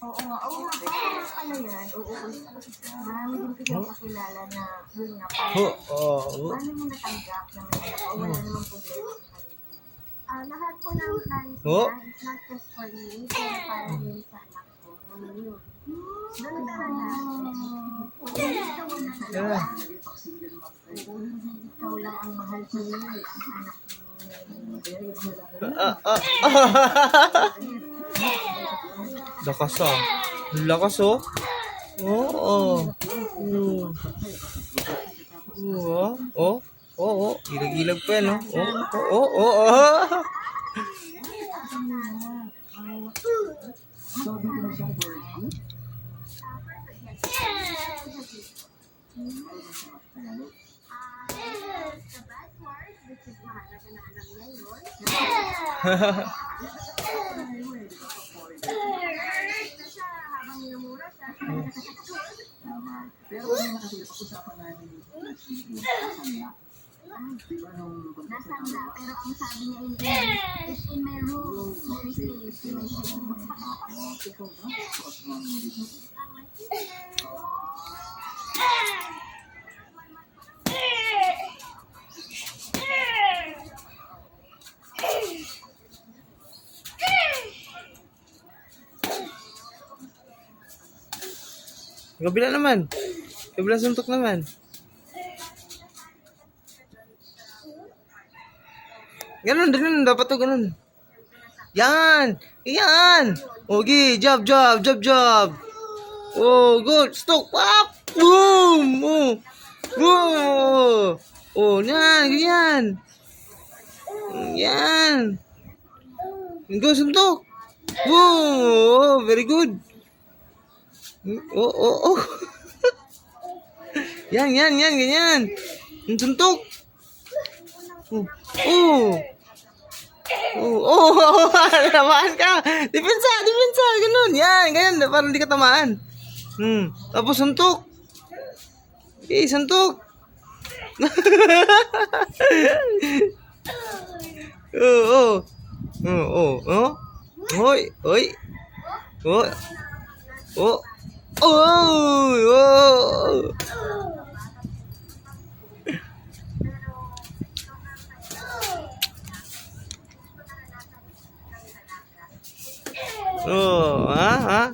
Oo nga, oo nga. Ano yan? Oo. Marami din kasi ako kakilala na yun nga. Paano niya natanggap na may anak o wala namang problema sa kanila? Lahat po ng plans niya, it's not just for me, pero para din sa anak ko. Yun. Ganun talaga. Ikaw na talaga. Ikaw lang ang mahal ko niya, ang anak mo. Lakas ah. Lakas oh. Oo. Oh. Oo. Ilag-ilag pa yan oh. Oo. The bad part, which is mahalaga na alam niya yun. Siya, habang minumura siya. Pero kung kasi pag-usapan namin Nasaan na, pero ang sabi niya in English, it's in my room. Very safe. ikaw ba? Kabila naman. Kabila suntok naman. Ganun. Dapat to ganun. Yan. Okay, job. Oh, good. Stop. Up. Boom. Ganyan. Yan. Go, suntok. Oh, very good. Oh. Yan, ganyan. Suntok. Tamaan ka. Depensa, ganun. Ganyan, para hindi ka tamaan. Tapos suntok. Okay, suntok. Hoy. Ha?